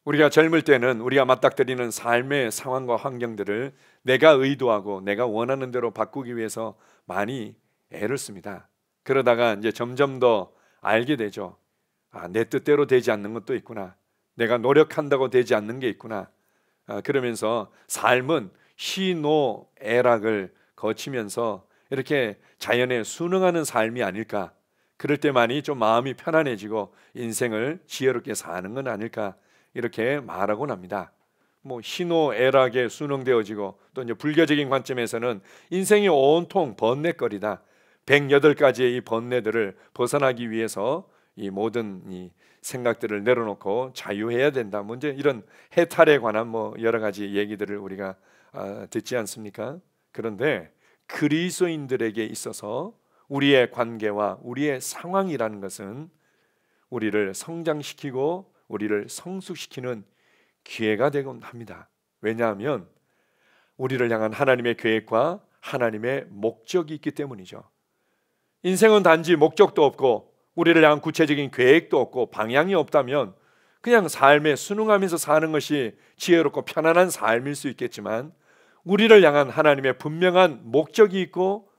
우리가 젊을 때는 우리가 맞닥뜨리는 삶의 상황과 환경들을 내가 의도하고 내가 원하는 대로 바꾸기 위해서 많이 애를 씁니다. 그러다가 이제 점점 더 알게 되죠. 내 뜻대로 되지 않는 것도 있구나. 내가 노력한다고 되지 않는 게 있구나. 그러면서 삶은 희노애락을 거치면서 이렇게 자연에 순응하는 삶이 아닐까. 그럴 때만이 좀 마음이 편안해지고 인생을 지혜롭게 사는 건 아닐까, 이렇게 말하곤 합니다. 뭐 희노애락에 순응되어지고, 또 이제 불교적인 관점에서는 인생이 온통 번뇌거리다. 108가지의 이 번뇌들을 벗어나기 위해서 이 모든 이 생각들을 내려놓고 자유해야 된다. 문제 이런 해탈에 관한 뭐 여러 가지 얘기들을 우리가 듣지 않습니까? 그런데 그리스도인들에게 있어서 우리의 관계와 우리의 상황이라는 것은 우리를 성장시키고 우리를 성숙시키는 기회가 되곤 합니다. 왜냐하면 우리를 향한 하나님의 계획과 하나님의 목적이 있기 때문이죠. 인생은 단지 목적도 없고 우리를 향한 구체적인 계획도 없고 방향이 없다면 그냥 삶에 순응하면서 사는 것이 지혜롭고 편안한 삶일 수 있겠지만, 우리를 향한 하나님의 분명한 목적이 있고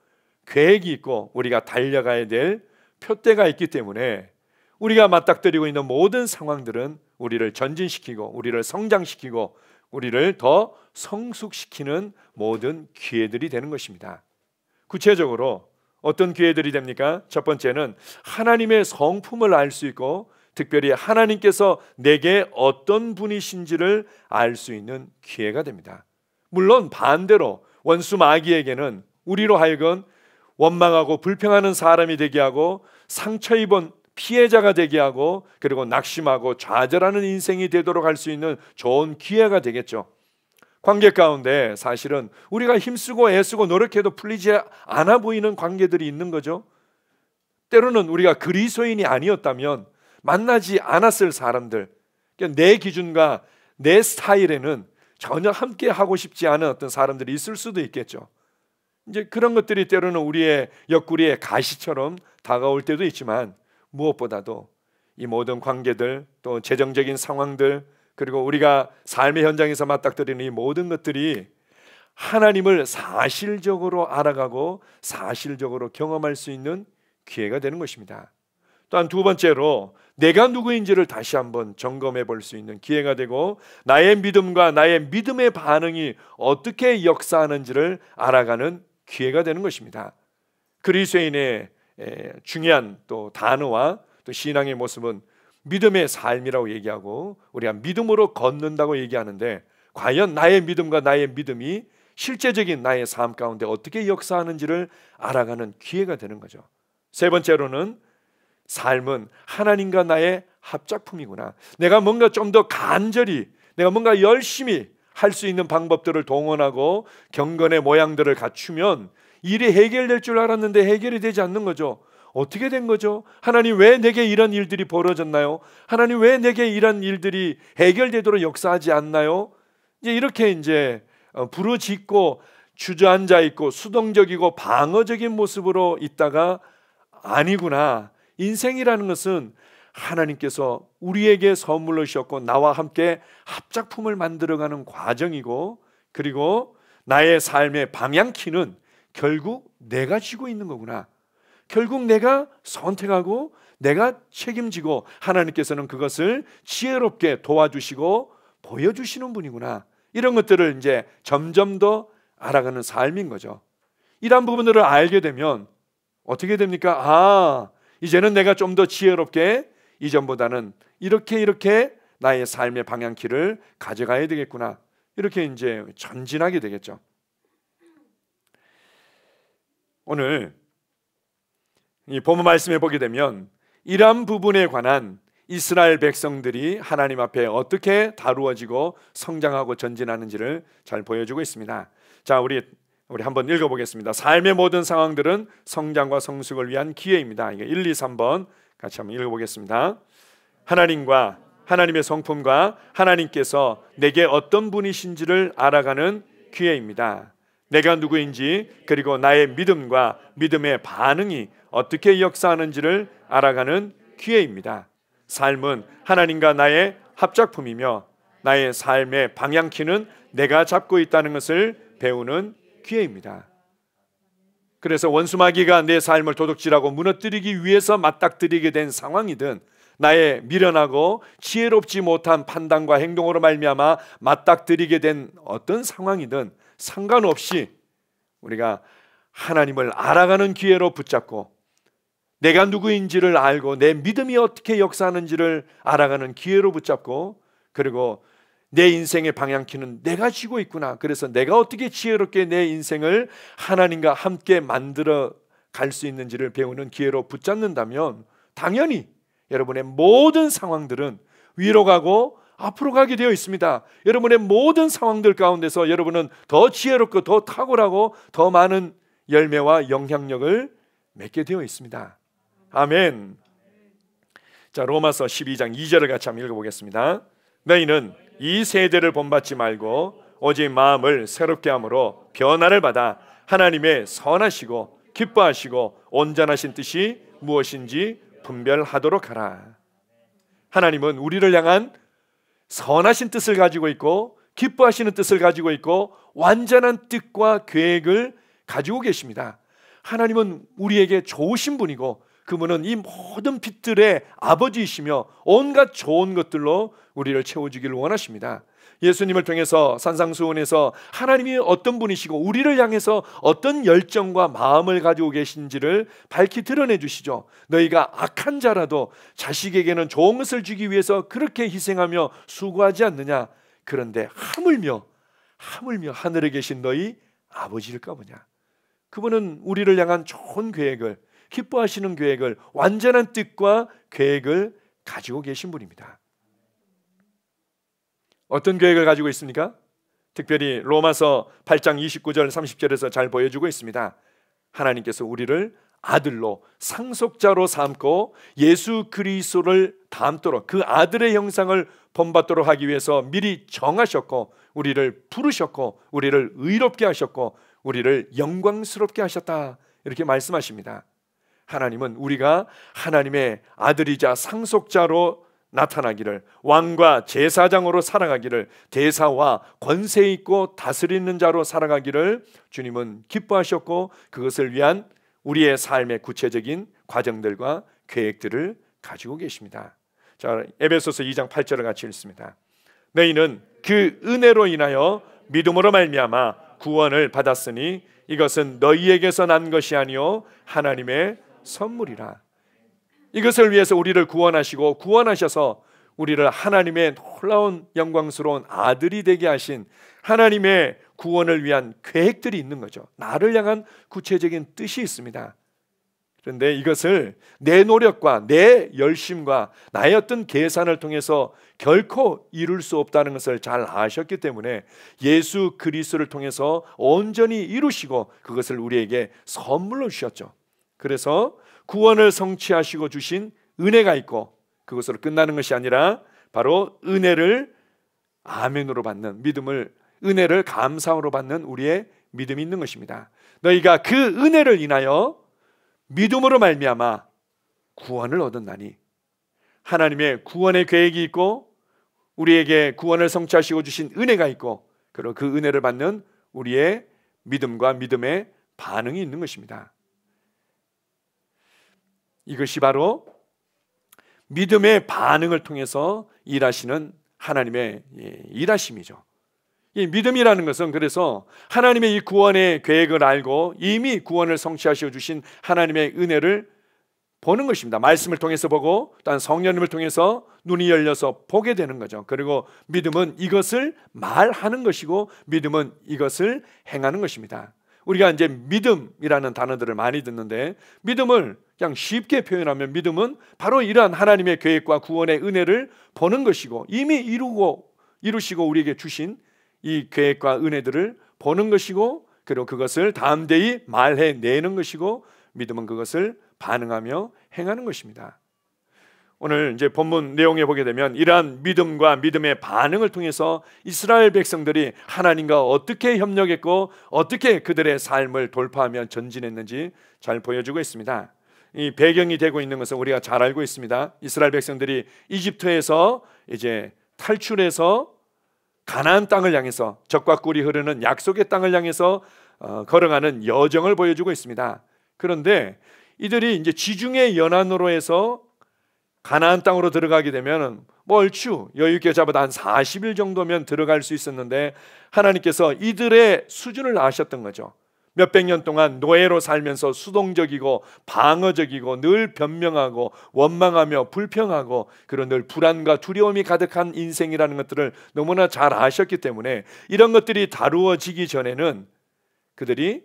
계획이 있고 우리가 달려가야 될 표대가 있기 때문에 우리가 맞닥뜨리고 있는 모든 상황들은 우리를 전진시키고 우리를 성장시키고 우리를 더 성숙시키는 모든 기회들이 되는 것입니다. 구체적으로 어떤 기회들이 됩니까? 첫 번째는 하나님의 성품을 알 수 있고 특별히 하나님께서 내게 어떤 분이신지를 알 수 있는 기회가 됩니다. 물론 반대로 원수 마귀에게는 우리로 하여금 원망하고 불평하는 사람이 되게 하고 상처 입은 피해자가 되게 하고 그리고 낙심하고 좌절하는 인생이 되도록 할 수 있는 좋은 기회가 되겠죠. 관계 가운데 사실은 우리가 힘쓰고 애쓰고 노력해도 풀리지 않아 보이는 관계들이 있는 거죠. 때로는 우리가 그리스도인이 아니었다면 만나지 않았을 사람들, 내 기준과 내 스타일에는 전혀 함께 하고 싶지 않은 어떤 사람들이 있을 수도 있겠죠. 이제 그런 것들이 때로는 우리의 옆구리에 가시처럼 다가올 때도 있지만, 무엇보다도 이 모든 관계들, 또 재정적인 상황들, 그리고 우리가 삶의 현장에서 맞닥뜨리는 이 모든 것들이 하나님을 사실적으로 알아가고 사실적으로 경험할 수 있는 기회가 되는 것입니다. 또한 두 번째로 내가 누구인지를 다시 한번 점검해 볼 수 있는 기회가 되고, 나의 믿음과 나의 믿음의 반응이 어떻게 역사하는지를 알아가는 기회가 되는 것입니다. 그리스도인의 중요한 또 단어와 또 신앙의 모습은 믿음의 삶이라고 얘기하고 우리가 믿음으로 걷는다고 얘기하는데, 과연 나의 믿음과 나의 믿음이 실제적인 나의 삶 가운데 어떻게 역사하는지를 알아가는 기회가 되는 거죠. 세 번째로는 삶은 하나님과 나의 합작품이구나. 내가 뭔가 좀 더 간절히, 내가 뭔가 열심히 할 수 있는 방법들을 동원하고 경건의 모양들을 갖추면 일이 해결될 줄 알았는데 해결이 되지 않는 거죠. 어떻게 된 거죠? 하나님 왜 내게 이런 일들이 벌어졌나요? 하나님 왜 내게 이런 일들이 해결되도록 역사하지 않나요? 이렇게 부르짖고 주저앉아 있고 수동적이고 방어적인 모습으로 있다가, 아니구나, 인생이라는 것은 하나님께서 우리에게 선물로 주셨고 나와 함께 합작품을 만들어가는 과정이고, 그리고 나의 삶의 방향키는 결국 내가 쥐고 있는 거구나. 결국 내가 선택하고 내가 책임지고 하나님께서는 그것을 지혜롭게 도와주시고 보여주시는 분이구나. 이런 것들을 이제 점점 더 알아가는 삶인 거죠. 이런 부분들을 알게 되면 어떻게 됩니까? 이제는 내가 좀 더 지혜롭게 이전보다는 이렇게 나의 삶의 방향키를 가져가야 되겠구나. 이렇게 이제 전진하게 되겠죠. 오늘 이 본문 말씀에 보게 되면 이러한 부분에 관한 이스라엘 백성들이 하나님 앞에 어떻게 다루어지고 성장하고 전진하는지를 잘 보여주고 있습니다. 자, 우리 한번 읽어보겠습니다. 삶의 모든 상황들은 성장과 성숙을 위한 기회입니다. 이게 1, 2, 3번 같이 한번 읽어보겠습니다. 하나님과 하나님의 성품과 하나님께서 내게 어떤 분이신지를 알아가는 기회입니다. 내가 누구인지, 그리고 나의 믿음과 믿음의 반응이 어떻게 역사하는지를 알아가는 기회입니다. 삶은 하나님과 나의 합작품이며 나의 삶의 방향키는 내가 잡고 있다는 것을 배우는 기회입니다. 그래서 원수마귀가 내 삶을 도둑질하고 무너뜨리기 위해서 맞닥뜨리게 된 상황이든, 나의 미련하고 지혜롭지 못한 판단과 행동으로 말미암아 맞닥뜨리게 된 어떤 상황이든 상관없이 우리가 하나님을 알아가는 기회로 붙잡고, 내가 누구인지를 알고 내 믿음이 어떻게 역사하는지를 알아가는 기회로 붙잡고, 그리고 내 인생의 방향키는 내가 쥐고 있구나, 그래서 내가 어떻게 지혜롭게 내 인생을 하나님과 함께 만들어 갈 수 있는지를 배우는 기회로 붙잡는다면 당연히 여러분의 모든 상황들은 위로 가고 앞으로 가게 되어 있습니다. 여러분의 모든 상황들 가운데서 여러분은 더 지혜롭고 더 탁월하고 더 많은 열매와 영향력을 맺게 되어 있습니다. 아멘. 자, 로마서 12장 2절을 같이 한번 읽어보겠습니다. 너희는 이 세대를 본받지 말고 오직 마음을 새롭게 함으로 변화를 받아 하나님의 선하시고 기뻐하시고 온전하신 뜻이 무엇인지 분별하도록 하라. 하나님은 우리를 향한 선하신 뜻을 가지고 있고 기뻐하시는 뜻을 가지고 있고 완전한 뜻과 계획을 가지고 계십니다. 하나님은 우리에게 좋으신 분이고 그분은 이 모든 빛들의 아버지이시며 온갖 좋은 것들로 우리를 채워주기를 원하십니다. 예수님을 통해서 산상수훈에서 하나님이 어떤 분이시고 우리를 향해서 어떤 열정과 마음을 가지고 계신지를 밝히 드러내 주시죠. 너희가 악한 자라도 자식에게는 좋은 것을 주기 위해서 그렇게 희생하며 수고하지 않느냐. 그런데 하물며 하늘에 계신 너희 아버지일까 보냐. 그분은 우리를 향한 좋은 계획을, 기뻐하시는 계획을, 완전한 뜻과 계획을 가지고 계신 분입니다. 어떤 계획을 가지고 있습니까? 특별히 로마서 8장 29절 30절에서 잘 보여주고 있습니다. 하나님께서 우리를 아들로 상속자로 삼고 예수 그리스도를 닮도록 그 아들의 형상을 본받도록 하기 위해서 미리 정하셨고 우리를 부르셨고 우리를 의롭게 하셨고 우리를 영광스럽게 하셨다, 이렇게 말씀하십니다. 하나님은 우리가 하나님의 아들이자 상속자로 나타나기를, 왕과 제사장으로 살아가기를, 대사와 권세 있고 다스리는 자로 살아가기를 주님은 기뻐하셨고 그것을 위한 우리의 삶의 구체적인 과정들과 계획들을 가지고 계십니다. 자, 에베소서 2장 8절을 같이 읽습니다. 너희는 그 은혜로 인하여 믿음으로 말미암아 구원을 받았으니 이것은 너희에게서 난 것이 아니요 하나님의 선물이라. 이것을 위해서 우리를 구원하시고 구원하셔서 우리를 하나님의 놀라운 영광스러운 아들이 되게 하신 하나님의 구원을 위한 계획들이 있는 거죠. 나를 향한 구체적인 뜻이 있습니다. 그런데 이것을 내 노력과 내 열심과 나의 어떤 계산을 통해서 결코 이룰 수 없다는 것을 잘 아셨기 때문에 예수 그리스도를 통해서 온전히 이루시고 그것을 우리에게 선물로 주셨죠. 그래서 구원을 성취하시고 주신 은혜가 있고 그것으로 끝나는 것이 아니라 바로 은혜를 아멘으로 받는 믿음을, 은혜를 감사함으로 받는 우리의 믿음이 있는 것입니다. 너희가 그 은혜를 인하여 믿음으로 말미암아 구원을 얻었나니, 하나님의 구원의 계획이 있고 우리에게 구원을 성취하시고 주신 은혜가 있고 그리고 그 은혜를 받는 우리의 믿음과 믿음의 반응이 있는 것입니다. 이것이 바로 믿음의 반응을 통해서 일하시는 하나님의 일하심이죠. 이 믿음이라는 것은 그래서 하나님의 이 구원의 계획을 알고 이미 구원을 성취하시어 주신 하나님의 은혜를 보는 것입니다. 말씀을 통해서 보고 또한 성령님을 통해서 눈이 열려서 보게 되는 거죠. 그리고 믿음은 이것을 말하는 것이고 믿음은 이것을 행하는 것입니다. 우리가 이제 믿음이라는 단어들을 많이 듣는데 믿음을 그냥 쉽게 표현하면 믿음은 바로 이러한 하나님의 계획과 구원의 은혜를 보는 것이고 이미 이루시고 우리에게 주신 이 계획과 은혜들을 보는 것이고 그리고 그것을 담대히 말해내는 것이고 믿음은 그것을 반응하며 행하는 것입니다. 오늘 이제 본문 내용에 보게 되면 이러한 믿음과 믿음의 반응을 통해서 이스라엘 백성들이 하나님과 어떻게 협력했고 어떻게 그들의 삶을 돌파하며 전진했는지 잘 보여주고 있습니다. 이 배경이 되고 있는 것은 우리가 잘 알고 있습니다. 이스라엘 백성들이 이집트에서 이제 탈출해서 가나안 땅을 향해서, 젖과 꿀이 흐르는 약속의 땅을 향해서 걸어가는 여정을 보여주고 있습니다. 그런데 이들이 이제 지중해 연안으로 해서 가나안 땅으로 들어가게 되면 얼추 여유 있게 잡아도 한 40일 정도면 들어갈 수 있었는데, 하나님께서 이들의 수준을 아셨던 거죠. 몇백 년 동안 노예로 살면서 수동적이고 방어적이고 늘 변명하고 원망하며 불평하고 그런 늘 불안과 두려움이 가득한 인생이라는 것들을 너무나 잘 아셨기 때문에 이런 것들이 다루어지기 전에는 그들이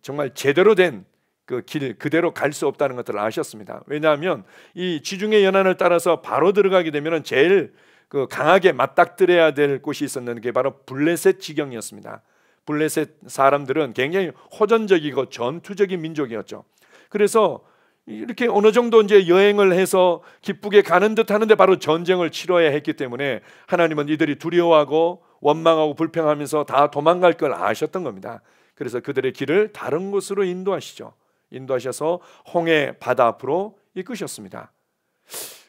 정말 제대로 된 그 길 그대로 갈 수 없다는 것들을 아셨습니다. 왜냐하면 이 지중해 연안을 따라서 바로 들어가게 되면 제일 그 강하게 맞닥뜨려야 될 곳이 있었는데 그게 바로 블레셋 지경이었습니다. 블레셋 사람들은 굉장히 호전적이고 전투적인 민족이었죠. 그래서 이렇게 어느 정도 이제 여행을 해서 기쁘게 가는 듯 하는데 바로 전쟁을 치러야 했기 때문에 하나님은 이들이 두려워하고 원망하고 불평하면서 다 도망갈 걸 아셨던 겁니다. 그래서 그들의 길을 다른 곳으로 인도하셔서 홍해 바다 앞으로 이끄셨습니다.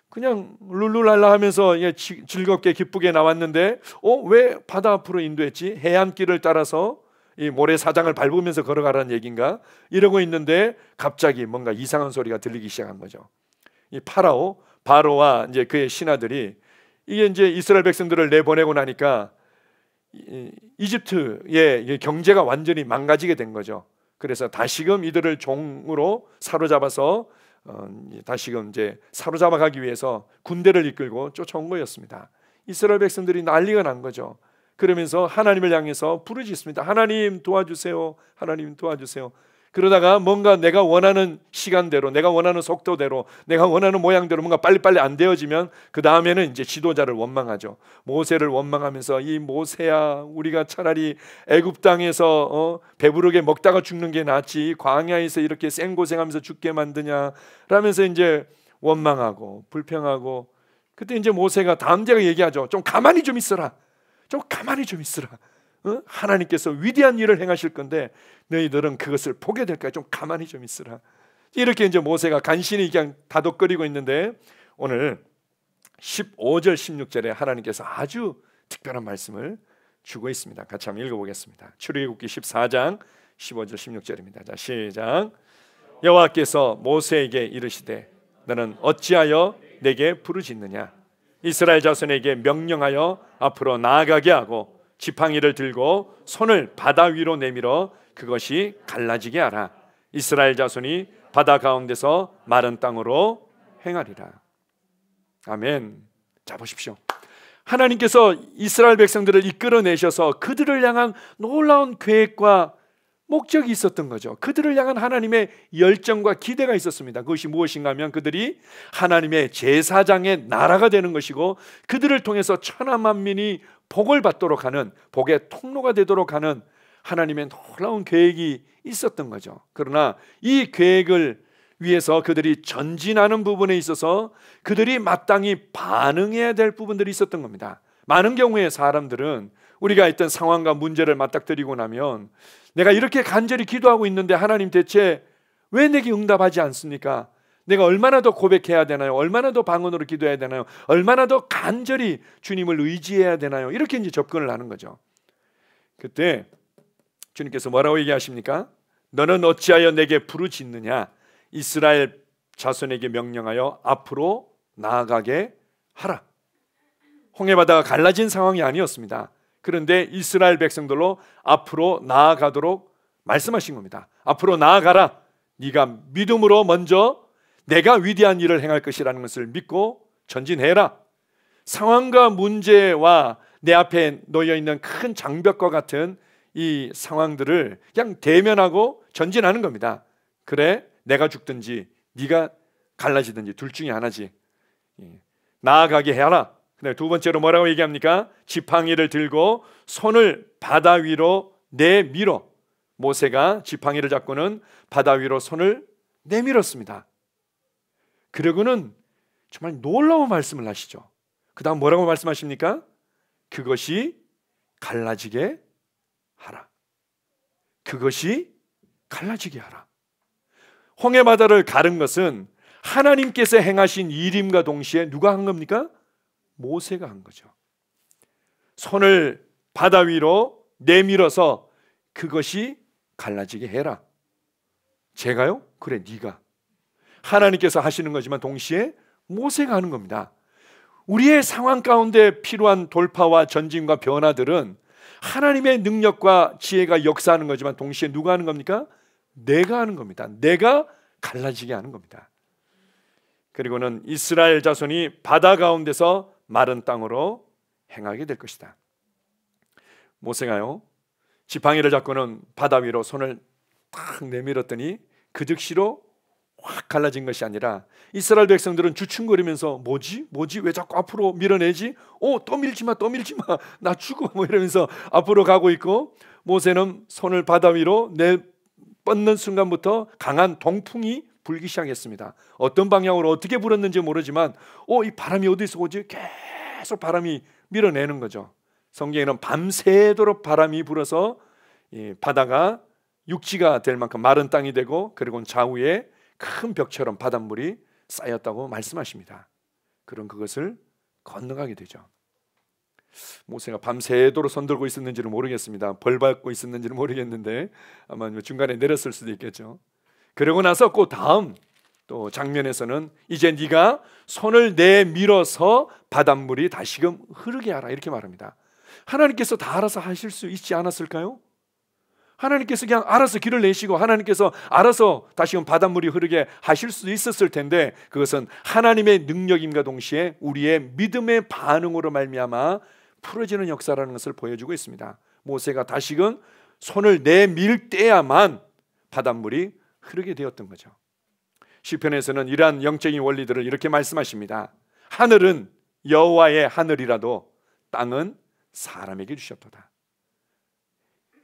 그냥 룰루랄라 하면서 즐겁게 기쁘게 나왔는데 왜 바다 앞으로 인도했지? 해안길을 따라서 이 모래사장을 밟으면서 걸어가라는 얘기인가? 이러고 있는데 갑자기 뭔가 이상한 소리가 들리기 시작한 거죠. 이 바로와 이제 그의 신하들이 이게 이제 이스라엘 백성들을 내보내고 나니까 이집트의 경제가 완전히 망가지게 된 거죠. 그래서 다시금 이들을 종으로 사로잡아서 다시금 이제 사로잡아가기 위해서 군대를 이끌고 쫓아온 거였습니다. 이스라엘 백성들이 난리가 난 거죠. 그러면서 하나님을 향해서 부르짖습니다. 하나님 도와주세요. 하나님 도와주세요. 그러다가 뭔가 내가 원하는 시간대로, 내가 원하는 속도대로, 내가 원하는 모양대로 뭔가 빨리빨리 안 되어지면 그 다음에는 이제 지도자를 원망하죠. 모세를 원망하면서 이 모세야, 우리가 차라리 애굽 땅에서 배부르게 먹다가 죽는 게 낫지 광야에서 이렇게 생고생하면서 죽게 만드냐 라면서 이제 원망하고 불평하고, 그때 이제 모세가 다음 제가 얘기하죠. 좀 가만히 좀 있어라. 좀 가만히 좀 있어라. 하나님께서 위대한 일을 행하실 건데 너희들은 그것을 보게 될까? 좀 가만히 좀 있으라. 이렇게 이제 모세가 간신히 그냥 다독거리고 있는데 오늘 15절 16절에 하나님께서 아주 특별한 말씀을 주고 있습니다. 같이 한번 읽어보겠습니다. 출애굽기 14장 15절 16절입니다. 자, 시작. 여호와께서 모세에게 이르시되 너는 어찌하여 내게 부르짖느냐? 이스라엘 자손에게 명령하여 앞으로 나아가게 하고 지팡이를 들고 손을 바다 위로 내밀어 그것이 갈라지게 하라. 이스라엘 자손이 바다 가운데서 마른 땅으로 행하리라. 아멘. 자, 보십시오. 하나님께서 이스라엘 백성들을 이끌어내셔서 그들을 향한 놀라운 계획과 목적이 있었던 거죠. 그들을 향한 하나님의 열정과 기대가 있었습니다. 그것이 무엇인가 하면 그들이 하나님의 제사장의 나라가 되는 것이고 그들을 통해서 천하 만민이 복을 받도록 하는, 복의 통로가 되도록 하는 하나님의 놀라운 계획이 있었던 거죠. 그러나 이 계획을 위해서 그들이 전진하는 부분에 있어서 그들이 마땅히 반응해야 될 부분들이 있었던 겁니다. 많은 경우에 사람들은 우리가 있던 상황과 문제를 맞닥뜨리고 나면 내가 이렇게 간절히 기도하고 있는데 하나님 대체 왜 내게 응답하지 않습니까? 내가 얼마나 더 고백해야 되나요? 얼마나 더 방언으로 기도해야 되나요? 얼마나 더 간절히 주님을 의지해야 되나요? 이렇게 이제 접근을 하는 거죠. 그때 주님께서 뭐라고 얘기하십니까? 너는 어찌하여 내게 부르짖느냐? 이스라엘 자손에게 명령하여 앞으로 나아가게 하라. 홍해바다가 갈라진 상황이 아니었습니다. 그런데 이스라엘 백성들로 앞으로 나아가도록 말씀하신 겁니다. 앞으로 나아가라. 네가 믿음으로 먼저 내가 위대한 일을 행할 것이라는 것을 믿고 전진해라. 상황과 문제와 내 앞에 놓여 있는 큰 장벽과 같은 이 상황들을 그냥 대면하고 전진하는 겁니다. 그래, 내가 죽든지 네가 갈라지든지 둘 중에 하나지. 나아가게 해라. 두 번째로 뭐라고 얘기합니까? 지팡이를 들고 손을 바다 위로 내밀어. 모세가 지팡이를 잡고는 바다 위로 손을 내밀었습니다. 그러고는 정말 놀라운 말씀을 하시죠. 그 다음 뭐라고 말씀하십니까? 그것이 갈라지게 하라. 그것이 갈라지게 하라. 홍해바다를 가른 것은 하나님께서 행하신 일임과 동시에 누가 한 겁니까? 모세가 한 거죠. 손을 바다 위로 내밀어서 그것이 갈라지게 해라. 제가요? 그래, 네가. 하나님께서 하시는 거지만 동시에 모세가 하는 겁니다. 우리의 상황 가운데 필요한 돌파와 전진과 변화들은 하나님의 능력과 지혜가 역사하는 거지만 동시에 누가 하는 겁니까? 내가 하는 겁니다. 내가 갈라지게 하는 겁니다. 그리고는 이스라엘 자손이 바다 가운데서 마른 땅으로 행하게 될 것이다. 모세가요, 지팡이를 잡고는 바다 위로 손을 탁 내밀었더니 그 즉시로 확 갈라진 것이 아니라 이스라엘 백성들은 주춤거리면서 뭐지? 왜 자꾸 앞으로 밀어내지? 또 밀지 마, 나 죽어, 뭐 이러면서 앞으로 가고 있고, 모세는 손을 바다 위로 뻗는 순간부터 강한 동풍이 불기 시작했습니다. 어떤 방향으로 어떻게 불었는지 모르지만 이 바람이 어디서 오지? 계속 바람이 밀어내는 거죠. 성경에는 밤새도록 바람이 불어서 이 바다가 육지가 될 만큼 마른 땅이 되고, 그리고 좌우에 큰 벽처럼 바닷물이 쌓였다고 말씀하십니다. 그런 그것을 건너가게 되죠. 모세가 밤새도록 손들고 있었는지는 모르겠습니다. 벌 받고 있었는지는 모르겠는데 아마 중간에 내렸을 수도 있겠죠. 그러고 나서 그 다음 또 장면에서는 이제 네가 손을 내밀어서 바닷물이 다시금 흐르게 하라, 이렇게 말합니다. 하나님께서 다 알아서 하실 수 있지 않았을까요? 하나님께서 그냥 알아서 길을 내시고 하나님께서 알아서 다시금 바닷물이 흐르게 하실 수도 있었을 텐데, 그것은 하나님의 능력임과 동시에 우리의 믿음의 반응으로 말미암아 풀어지는 역사라는 것을 보여주고 있습니다. 모세가 다시금 손을 내밀 때야만 바닷물이 흐르게 되었던 거죠. 시편에서는 이러한 영적인 원리들을 이렇게 말씀하십니다. 하늘은 여호와의 하늘이라도 땅은 사람에게 주셨도다.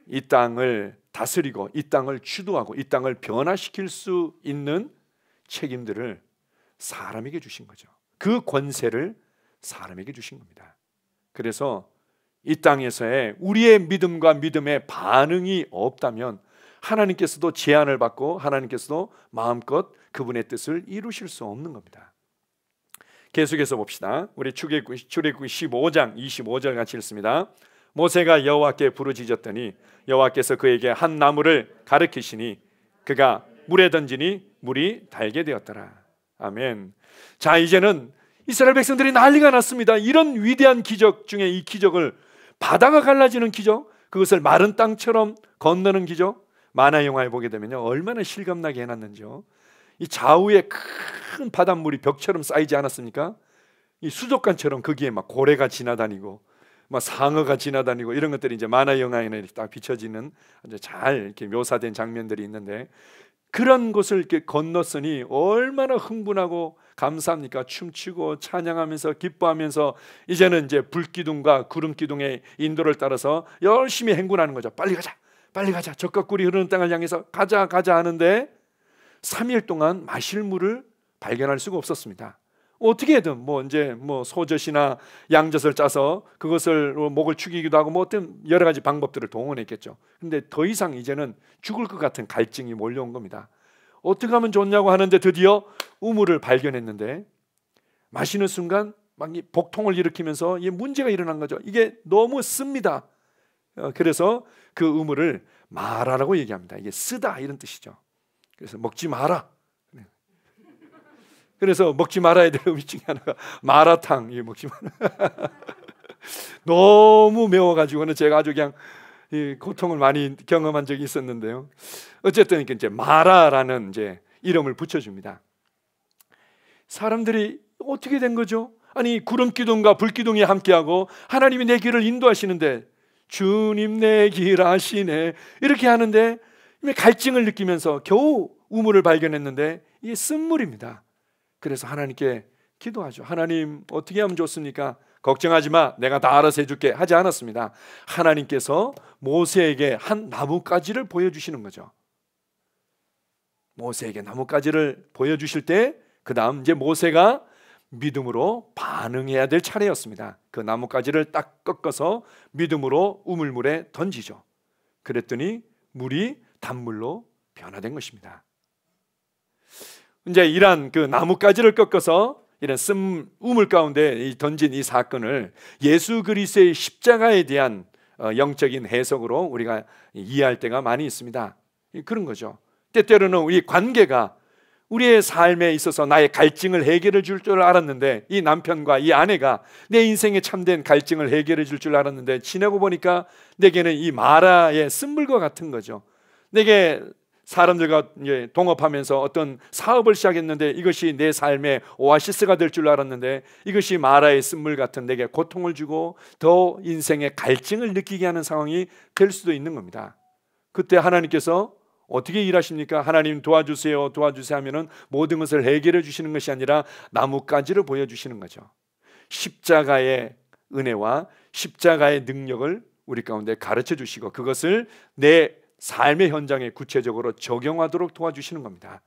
이 땅을 다스리고 이 땅을 주도하고 이 땅을 변화시킬 수 있는 책임들을 사람에게 주신 거죠. 그 권세를 사람에게 주신 겁니다. 그래서 이 땅에서의 우리의 믿음과 믿음의 반응이 없다면 하나님께서도 제한을 받고 하나님께서도 마음껏 그분의 뜻을 이루실 수 없는 겁니다. 계속해서 봅시다. 우리 출애굽기 15장 25절 같이 읽습니다. 모세가 여호와께 부르짖었더니 여호와께서 그에게 한 나무를 가르치시니 그가 물에 던지니 물이 달게 되었더라. 아멘. 자, 이제는 이스라엘 백성들이 난리가 났습니다. 이런 위대한 기적 중에 이 기적을, 바다가 갈라지는 기적, 그것을 마른 땅처럼 건너는 기적, 만화 영화에 보게 되면요 얼마나 실감나게 해놨는지요. 이 좌우에 큰 바닷물이 벽처럼 쌓이지 않았습니까? 이 수족관처럼 거기에 막 고래가 지나다니고 막 상어가 지나다니고 이런 것들이 이제 만화 영화에는 딱 비춰지는 아주 잘 이렇게 묘사된 장면들이 있는데, 그런 곳을 이렇게 건넜으니 얼마나 흥분하고 감사합니까? 춤추고 찬양하면서 기뻐하면서 이제는 이제 불기둥과 구름 기둥의 인도를 따라서 열심히 행군하는 거죠. 빨리 가자. 적과 꿀이 흐르는 땅을 향해서 가자 하는데 3일 동안 마실 물을 발견할 수가 없었습니다. 어떻게든 이제 소젖이나 양젖을 짜서 그것을 목을 축이기도 하고 어떤 여러 가지 방법들을 동원했겠죠. 근데 더 이상 이제는 죽을 것 같은 갈증이 몰려온 겁니다. 어떻게 하면 좋냐고 하는데 드디어 우물을 발견했는데 마시는 순간 막 복통을 일으키면서 문제가 일어난 거죠. 이게 너무 씁니다. 그래서 그 우물을 마라라고 얘기합니다. 이게 쓰다 이런 뜻이죠. 그래서 먹지 마라. 그래서 먹지 말아야 될 음식 중에 하나가 마라탕. 먹지 마라. 너무 매워가지고는 제가 아주 그냥 고통을 많이 경험한 적이 있었는데요. 어쨌든 이제 마라라는 이제 이름을 붙여줍니다. 사람들이 어떻게 된 거죠? 아니 구름 기둥과 불 기둥이 함께하고 하나님이 내 길을 인도하시는데 주님 내 길 아시네 이렇게 하는데 갈증을 느끼면서 겨우 우물을 발견했는데 이게 쓴물입니다. 그래서 하나님께 기도하죠. 하나님 어떻게 하면 좋습니까? 걱정하지 마, 내가 다 알아서 해줄게 하지 않았습니다. 하나님께서 모세에게 한 나뭇가지를 보여주시는 거죠. 모세에게 나뭇가지를 보여주실 때 그 다음 이제 모세가 믿음으로 반응해야 될 차례였습니다. 그 나뭇가지를 딱 꺾어서 믿음으로 우물물에 던지죠. 그랬더니 물이 단물로 변화된 것입니다. 이제 이러한 그 나뭇가지를 꺾어서 이런 우물 가운데 던진 이 사건을 예수 그리스도의 십자가에 대한 영적인 해석으로 우리가 이해할 때가 많이 있습니다. 그런 거죠. 때때로는 우리 관계가 우리의 삶에 있어서 나의 갈증을 해결해 줄 줄 알았는데, 이 남편과 이 아내가 내 인생에 참된 갈증을 해결해 줄 줄 알았는데 지내고 보니까 내게는 이 마라의 쓴물과 같은 거죠. 내게 사람들과 동업하면서 어떤 사업을 시작했는데 이것이 내 삶의 오아시스가 될 줄 알았는데 이것이 마라의 쓴물 같은 내게 고통을 주고 더 인생의 갈증을 느끼게 하는 상황이 될 수도 있는 겁니다. 그때 하나님께서 어떻게 일하십니까? 하나님 도와주세요, 도와주세요 하면은 모든 것을 해결해 주시는 것이 아니라 나뭇가지를 보여주시는 거죠. 십자가의 은혜와 십자가의 능력을 우리 가운데 가르쳐 주시고 그것을 내 삶의 현장에 구체적으로 적용하도록 도와주시는 겁니다.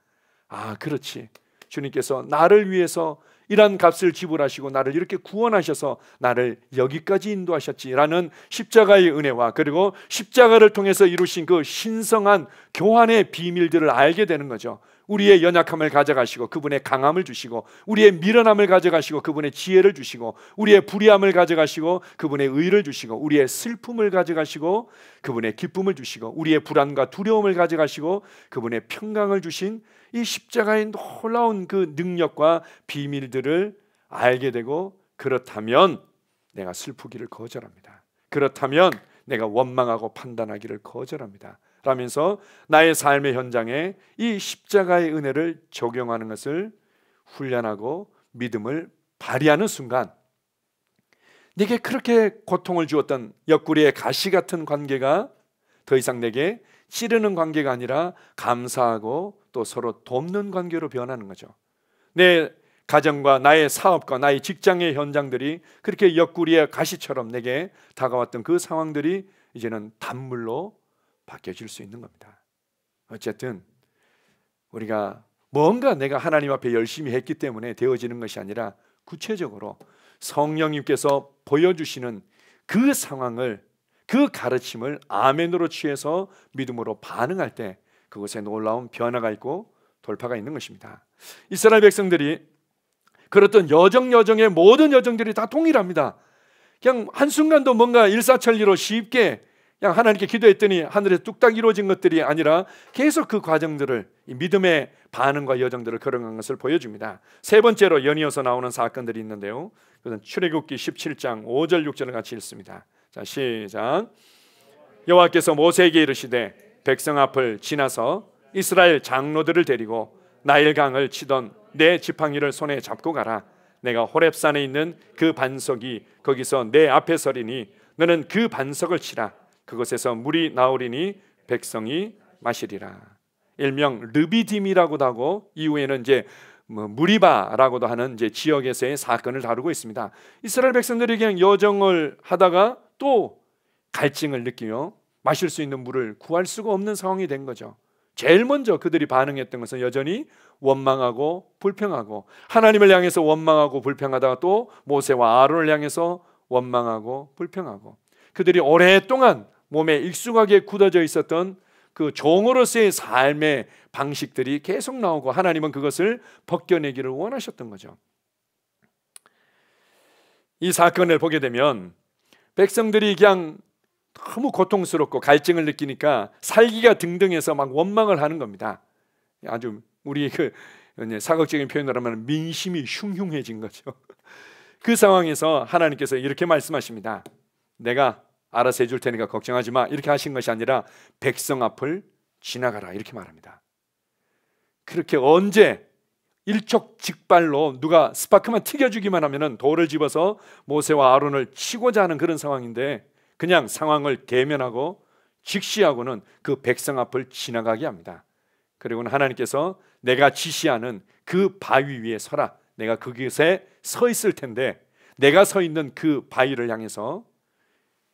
아, 그렇지. 주님께서 나를 위해서 이런 값을 지불하시고 나를 이렇게 구원하셔서 나를 여기까지 인도하셨지라는 십자가의 은혜와 그리고 십자가를 통해서 이루신 그 신성한 교환의 비밀들을 알게 되는 거죠. 우리의 연약함을 가져가시고 그분의 강함을 주시고, 우리의 미련함을 가져가시고 그분의 지혜를 주시고, 우리의 불의함을 가져가시고 그분의 의를 주시고, 우리의 슬픔을 가져가시고 그분의 기쁨을 주시고, 우리의 불안과 두려움을 가져가시고 그분의 평강을 주신 이 십자가의 놀라운 그 능력과 비밀들을 알게 되고, 그렇다면 내가 슬프기를 거절합니다. 그렇다면 내가 원망하고 판단하기를 거절합니다. 라면서 나의 삶의 현장에 이 십자가의 은혜를 적용하는 것을 훈련하고 믿음을 발휘하는 순간, 내게 그렇게 고통을 주었던 옆구리의 가시 같은 관계가 더 이상 내게 찌르는 관계가 아니라 감사하고 또 서로 돕는 관계로 변하는 거죠. 내 가정과 나의 사업과 나의 직장의 현장들이 그렇게 옆구리의 가시처럼 내게 다가왔던 그 상황들이 이제는 단물로 바뀌어질 수 있는 겁니다. 어쨌든 우리가 뭔가 내가 하나님 앞에 열심히 했기 때문에 되어지는 것이 아니라 구체적으로 성령님께서 보여주시는 그 상황을, 그 가르침을 아멘으로 취해서 믿음으로 반응할 때 그곳에 놀라운 변화가 있고 돌파가 있는 것입니다. 이스라엘 백성들이 그랬던 여정의 모든 여정들이 다 동일합니다. 그냥 한순간도 뭔가 일사천리로 쉽게 그냥 하나님께 기도했더니 하늘에 뚝딱 이루어진 것들이 아니라 계속 그 과정들을, 이 믿음의 반응과 여정들을 걸어간 것을 보여줍니다. 세 번째로 연이어서 나오는 사건들이 있는데요, 그것은 출애굽기 17장 5절 6절을 같이 읽습니다. 자, 시작. 여호와께서 모세에게 이르시되 백성 앞을 지나서 이스라엘 장로들을 데리고 나일강을 치던 내 지팡이를 손에 잡고 가라. 내가 호렙산에 있는 그 반석이 거기서 내 앞에 서리니 너는 그 반석을 치라. 그곳에서 물이 나오리니 백성이 마시리라. 일명 르비딤이라고도 하고 이후에는 이제 무리바라고도 하는 이제 지역에서의 사건을 다루고 있습니다. 이스라엘 백성들이 그냥 여정을 하다가 또 갈증을 느끼며 마실 수 있는 물을 구할 수가 없는 상황이 된 거죠. 제일 먼저 그들이 반응했던 것은 여전히 원망하고 불평하고, 하나님을 향해서 원망하고 불평하다가 또 모세와 아론을 향해서 원망하고 불평하고, 그들이 오랫동안 몸에 익숙하게 굳어져 있었던 그 종으로서의 삶의 방식들이 계속 나오고 하나님은 그것을 벗겨내기를 원하셨던 거죠. 이 사건을 보게 되면 백성들이 그냥 너무 고통스럽고 갈증을 느끼니까 살기가 등등해서 막 원망을 하는 겁니다. 아주 우리 그 사극적인 표현을 하면 민심이 흉흉해진 거죠. 그 상황에서 하나님께서 이렇게 말씀하십니다. 내가 알아서 해줄 테니까 걱정하지 마, 이렇게 하신 것이 아니라 백성 앞을 지나가라, 이렇게 말합니다. 그렇게 언제 일촉즉발로 누가 스파크만 튀겨주기만 하면은 돌을 집어서 모세와 아론을 치고자 하는 그런 상황인데, 그냥 상황을 대면하고 직시하고는 그 백성 앞을 지나가게 합니다. 그리고는 하나님께서 내가 지시하는 그 바위 위에 서라. 내가 그곳에 서 있을 텐데 내가 서 있는 그 바위를 향해서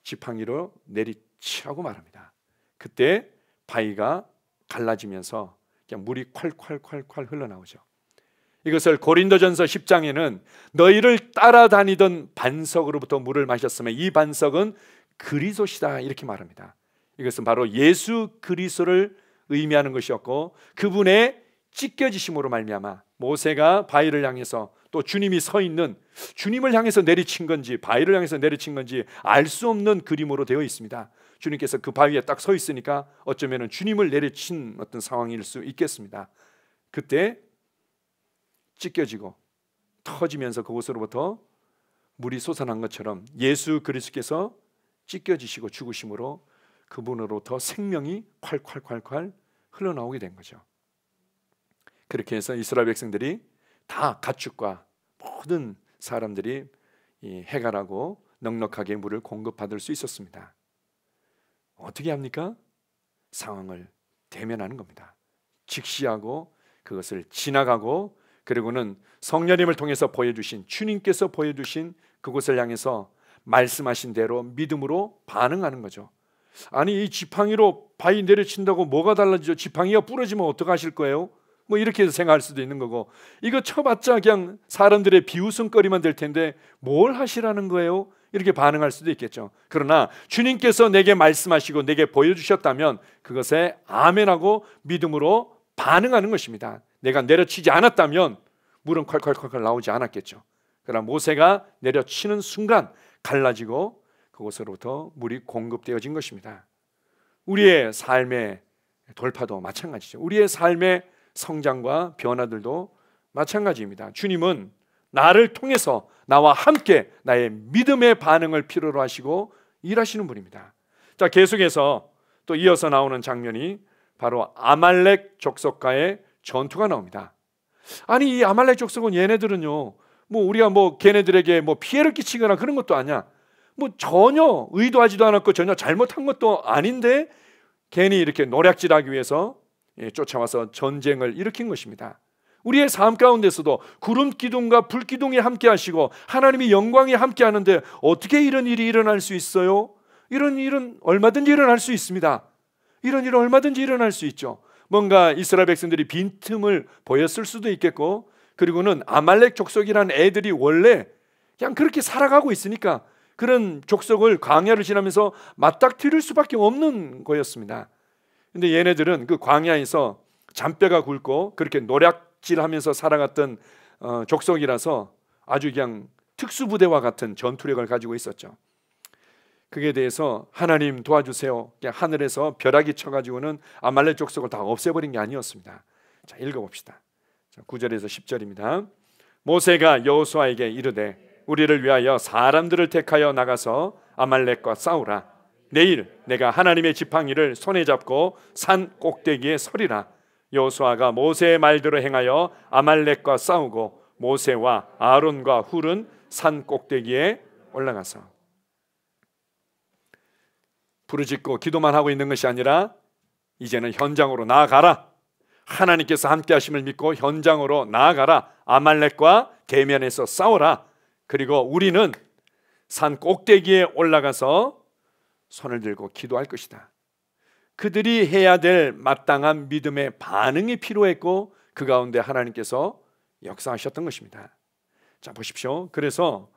지팡이로 내리치라고 말합니다. 그때 바위가 갈라지면서 그냥 물이 콸콸콸콸 흘러나오죠. 이것을 고린도전서 10장에는 너희를 따라다니던 반석으로부터 물을 마셨으면 이 반석은 그리스도시다, 이렇게 말합니다. 이것은 바로 예수 그리스도를 의미하는 것이었고, 그분의 찢겨지심으로 말미암아 모세가 바위를 향해서 또 주님이 서 있는, 주님을 향해서 내리친 건지 바위를 향해서 내리친 건지 알 수 없는 그림으로 되어 있습니다. 주님께서 그 바위에 딱 서 있으니까 어쩌면 주님을 내리친 어떤 상황일 수 있겠습니다. 그때 찢겨지고 터지면서 그곳으로부터 물이 솟아난 것처럼 예수 그리스도께서 찢겨지시고 죽으심으로 그분으로부터 생명이 콸콸콸콸 흘러나오게 된 거죠. 그렇게 해서 이스라엘 백성들이 다 가축과 모든 사람들이 해갈하고 넉넉하게 물을 공급받을 수 있었습니다. 어떻게 합니까? 상황을 대면하는 겁니다. 직시하고 그것을 지나가고, 그리고는 성령님을 통해서 보여주신, 주님께서 보여주신 그곳을 향해서 말씀하신 대로 믿음으로 반응하는 거죠. 아니, 이 지팡이로 바위 내려친다고 뭐가 달라지죠? 지팡이가 부러지면 어떡하실 거예요? 뭐 이렇게 생각할 수도 있는 거고, 이거 쳐봤자 그냥 사람들의 비웃음거리만 될 텐데 뭘 하시라는 거예요? 이렇게 반응할 수도 있겠죠. 그러나 주님께서 내게 말씀하시고 내게 보여주셨다면 그것에 아멘하고 믿음으로 반응하는 것입니다. 내가 내려치지 않았다면 물은 콸콸콸콸 나오지 않았겠죠. 그러나 모세가 내려치는 순간 갈라지고 그곳으로부터 물이 공급되어진 것입니다. 우리의 삶의 돌파도 마찬가지죠. 우리의 삶의 성장과 변화들도 마찬가지입니다. 주님은 나를 통해서 나와 함께 나의 믿음의 반응을 필요로 하시고 일하시는 분입니다. 자, 계속해서 또 이어서 나오는 장면이 바로 아말렉 족속과의 전투가 나옵니다. 아니, 이 아말렉 족속은 얘네들은요, 뭐 우리가 뭐 걔네들에게 뭐 피해를 끼치거나 그런 것도 아니야. 뭐 전혀 의도하지도 않았고 전혀 잘못한 것도 아닌데 괜히 이렇게 노략질하기 위해서 쫓아와서 전쟁을 일으킨 것입니다. 우리의 삶 가운데서도 구름 기둥과 불 기둥이 함께 하시고 하나님이 영광이 함께 하는데 어떻게 이런 일이 일어날 수 있어요? 이런 일은 얼마든지 일어날 수 있습니다. 이런 일은 얼마든지 일어날 수 있죠. 뭔가 이스라엘 백성들이 빈틈을 보였을 수도 있겠고, 그리고는 아말렉 족속이라는 애들이 원래 그냥 그렇게 살아가고 있으니까 그런 족속을 광야를 지나면서 맞닥뜨릴 수밖에 없는 거였습니다. 근데 얘네들은 그 광야에서 잔뼈가 굵고 그렇게 노략질하면서 살아갔던 족속이라서 아주 그냥 특수부대와 같은 전투력을 가지고 있었죠. 그에 대해서 하나님 도와주세요, 그냥 하늘에서 벼락이 쳐가지고는 아말렉 족속을 다 없애버린 게 아니었습니다. 자, 읽어봅시다. 9절에서 10절입니다. 모세가 여호수아에게 이르되 우리를 위하여 사람들을 택하여 나가서 아말렉과 싸우라. 내일 내가 하나님의 지팡이를 손에 잡고 산 꼭대기에 서리라. 여호수아가 모세의 말대로 행하여 아말렉과 싸우고 모세와 아론과 훌은 산 꼭대기에 올라가서, 부르짖고 기도만 하고 있는 것이 아니라 이제는 현장으로 나아가라. 하나님께서 함께 하심을 믿고 현장으로 나아가라. 아말렉과 대면해서 싸워라. 그리고 우리는 산 꼭대기에 올라가서 손을 들고 기도할 것이다. 그들이 해야 될 마땅한 믿음의 반응이 필요했고 그 가운데 하나님께서 역사하셨던 것입니다. 자, 보십시오. 그래서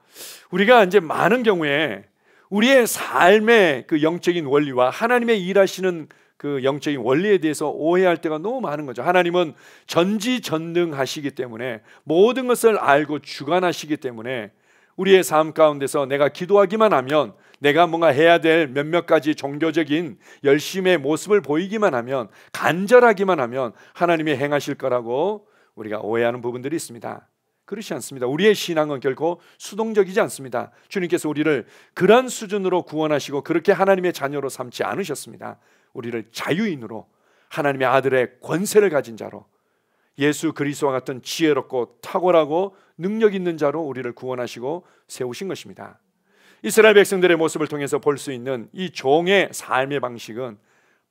우리가 이제 많은 경우에 우리의 삶의 그 영적인 원리와 하나님의 일하시는 그 영적인 원리에 대해서 오해할 때가 너무 많은 거죠. 하나님은 전지전능하시기 때문에 모든 것을 알고 주관하시기 때문에 우리의 삶 가운데서 내가 기도하기만 하면, 내가 뭔가 해야 될 몇몇 가지 종교적인 열심의 모습을 보이기만 하면, 간절하기만 하면 하나님이 행하실 거라고 우리가 오해하는 부분들이 있습니다. 그렇지 않습니다. 우리의 신앙은 결코 수동적이지 않습니다. 주님께서 우리를 그런 수준으로 구원하시고 그렇게 하나님의 자녀로 삼지 않으셨습니다. 우리를 자유인으로, 하나님의 아들의 권세를 가진 자로, 예수 그리스도와 같은 지혜롭고 탁월하고 능력 있는 자로 우리를 구원하시고 세우신 것입니다. 이스라엘 백성들의 모습을 통해서 볼 수 있는 이 종의 삶의 방식은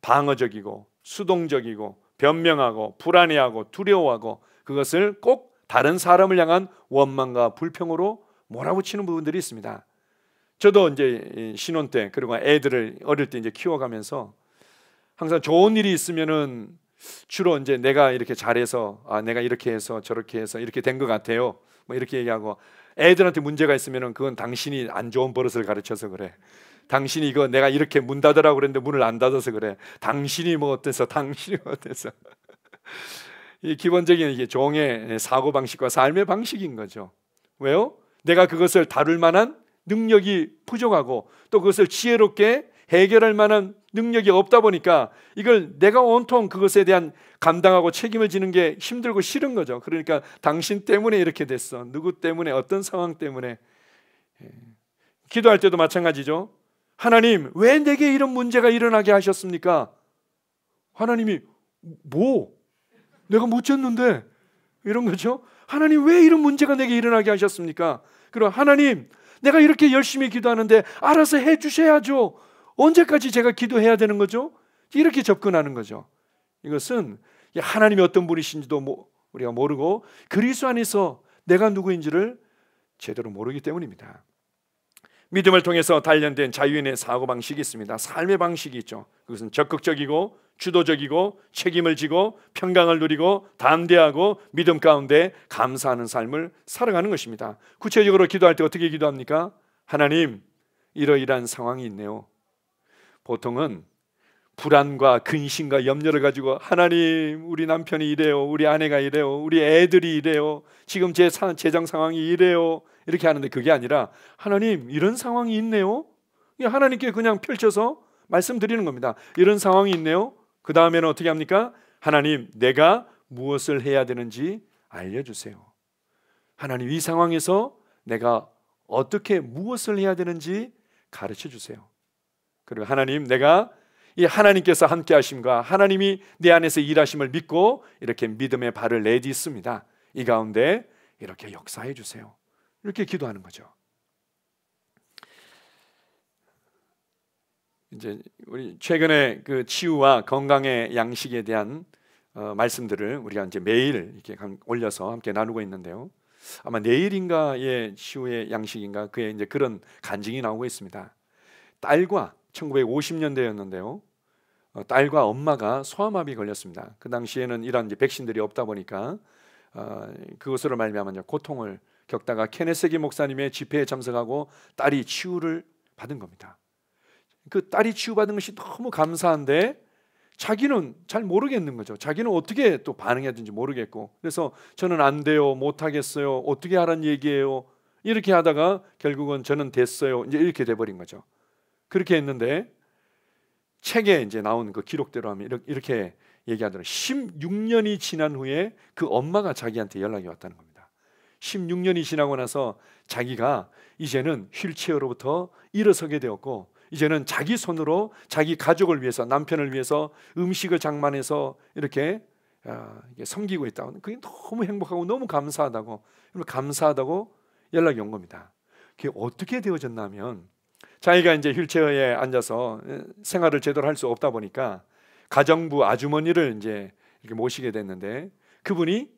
방어적이고 수동적이고 변명하고 불안해하고 두려워하고 그것을 꼭 다른 사람을 향한 원망과 불평으로 몰아붙이는 부분들이 있습니다. 저도 이제 신혼 때, 그리고 애들을 어릴 때 이제 키워가면서 항상 좋은 일이 있으면은 주로 이제 내가 이렇게 잘해서, 내가 이렇게 해서 저렇게 해서 이렇게 된 것 같아요, 뭐 이렇게 얘기하고, 애들한테 문제가 있으면은 그건 당신이 안 좋은 버릇을 가르쳐서 그래, 당신이 이거 내가 이렇게 문 닫으라고 그랬는데 문을 안 닫아서 그래, 당신이 뭐 어때서, 당신이 뭐 어때서 이 기본적인 이게 종의 사고 방식과 삶의 방식인 거죠. 왜요? 내가 그것을 다룰 만한 능력이 부족하고 또 그것을 지혜롭게 해결할 만한 능력이 없다 보니까 이걸 내가 온통 그것에 대한 감당하고 책임을 지는 게 힘들고 싫은 거죠. 그러니까 당신 때문에 이렇게 됐어. 누구 때문에, 어떤 상황 때문에. 기도할 때도 마찬가지죠. 하나님, 왜 내게 이런 문제가 일어나게 하셨습니까? 하나님이 뭐? 내가 못 쳤는데 이런 거죠. 하나님, 왜 이런 문제가 내게 일어나게 하셨습니까? 그리고 하나님, 내가 이렇게 열심히 기도하는데 알아서 해 주셔야죠. 언제까지 제가 기도해야 되는 거죠? 이렇게 접근하는 거죠. 이것은 하나님이 어떤 분이신지도 우리가 모르고 그리스도 안에서 내가 누구인지를 제대로 모르기 때문입니다. 믿음을 통해서 단련된 자유인의 사고방식이 있습니다. 삶의 방식이 있죠. 그것은 적극적이고 주도적이고 책임을 지고 평강을 누리고 담대하고 믿음 가운데 감사하는 삶을 살아가는 것입니다. 구체적으로 기도할 때 어떻게 기도합니까? 하나님, 이러이러한 상황이 있네요. 보통은 불안과 근심과 염려를 가지고 하나님, 우리 남편이 이래요, 우리 아내가 이래요, 우리 애들이 이래요, 지금 제 재정 상황이 이래요, 이렇게 하는데 그게 아니라 하나님, 이런 상황이 있네요. 하나님께 그냥 펼쳐서 말씀드리는 겁니다. 이런 상황이 있네요. 그 다음에는 어떻게 합니까? 하나님, 내가 무엇을 해야 되는지 알려주세요. 하나님, 이 상황에서 내가 어떻게 무엇을 해야 되는지 가르쳐 주세요. 그리고 하나님, 내가 이 하나님께서 함께 하심과 하나님이 내 안에서 일하심을 믿고 이렇게 믿음의 발을 내딛습니다. 이 가운데 이렇게 역사해 주세요. 이렇게 기도하는 거죠. 이제 우리 최근에 그 치유와 건강의 양식에 대한 말씀들을 우리가 이제 매일 이렇게 올려서 함께 나누고 있는데요. 아마 내일인가의 치유의 양식인가 그에 이제 그런 간증이 나오고 있습니다. 딸과 1950년대였는데요. 딸과 엄마가 소아마비 걸렸습니다. 그 당시에는 이런 이제 백신들이 없다 보니까 그것으로 말미암아 고통을 겪다가 케네세기 목사님의 집회에 참석하고 딸이 치유를 받은 겁니다. 그 딸이 치유받은 것이 너무 감사한데 자기는 잘 모르겠는 거죠. 자기는 어떻게 또 반응해야 되는지 모르겠고, 그래서 저는 안 돼요, 못 하겠어요, 어떻게 하라는 얘기예요, 이렇게 하다가 결국은 저는 됐어요, 이제 이렇게 돼버린 거죠. 그렇게 했는데 책에 이제 나온 그 기록대로 하면 이렇게 얘기하더라고요. 16년이 지난 후에 그 엄마가 자기한테 연락이 왔다는 겁니다. 16년이 지나고 나서 자기가 이제는 휠체어로부터 일어서게 되었고, 이제는 자기 손으로 자기 가족을 위해서, 남편을 위해서 음식을 장만해서 이렇게 섬기고 있다고. 그게 너무 행복하고 너무 감사하다고 연락이 온 겁니다. 그게 어떻게 되어졌냐면, 자기가 이제 휠체어에 앉아서 생활을 제대로 할 수 없다 보니까 가정부 아주머니를 이제 이렇게 모시게 됐는데, 그분이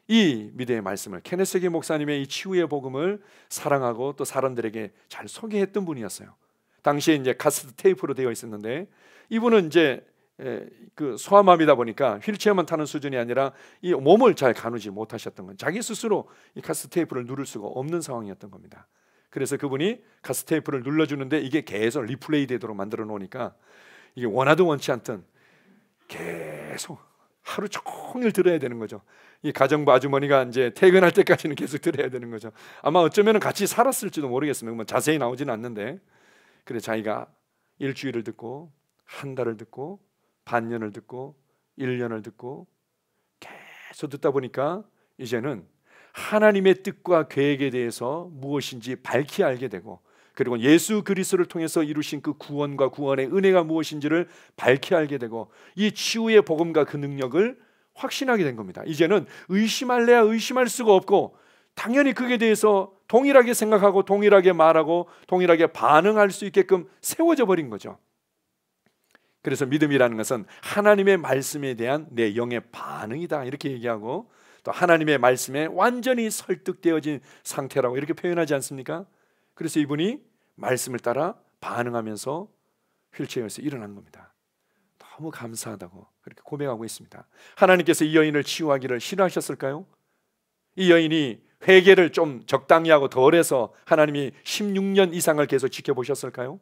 이 믿음의 말씀을, 케네세기 목사님의 이 치유의 복음을 사랑하고 또 사람들에게 잘 소개했던 분이었어요. 당시에 이제 카세트 테이프로 되어 있었는데, 이분은 이제 그 소아마비다 보니까 휠체어만 타는 수준이 아니라 이 몸을 잘 가누지 못하셨던 건, 자기 스스로 이 카세트 테이프를 누를 수가 없는 상황이었던 겁니다. 그래서 그분이 카세트 테이프를 눌러주는데 이게 계속 리플레이 되도록 만들어 놓으니까 이게 원하든 원치 않든 계속 하루 종일 들어야 되는 거죠. 이 가정부 아주머니가 이제 퇴근할 때까지는 계속 들어야 되는 거죠. 아마 어쩌면 같이 살았을지도 모르겠습니다. 뭐 자세히 나오지는 않는데, 그래 자기가 일주일을 듣고 한 달을 듣고 반년을 듣고 1년을 듣고 계속 듣다 보니까 이제는 하나님의 뜻과 계획에 대해서 무엇인지 밝히 알게 되고, 그리고 예수 그리스도를 통해서 이루신 그 구원과 구원의 은혜가 무엇인지를 밝히 알게 되고, 이 치유의 복음과 그 능력을 확신하게 된 겁니다. 이제는 의심할래야 의심할 수가 없고, 당연히 그에 대해서 동일하게 생각하고 동일하게 말하고 동일하게 반응할 수 있게끔 세워져 버린 거죠. 그래서 믿음이라는 것은 하나님의 말씀에 대한 내 영의 반응이다, 이렇게 얘기하고, 또 하나님의 말씀에 완전히 설득되어진 상태라고 이렇게 표현하지 않습니까? 그래서 이분이 말씀을 따라 반응하면서 휠체어에서 일어난 겁니다. 너무 감사하다고 그렇게 고백하고 있습니다. 하나님께서 이 여인을 치유하기를 싫어하셨을까요? 이 여인이 회개를 좀 적당히 하고 덜해서 하나님이 16년 이상을 계속 지켜보셨을까요?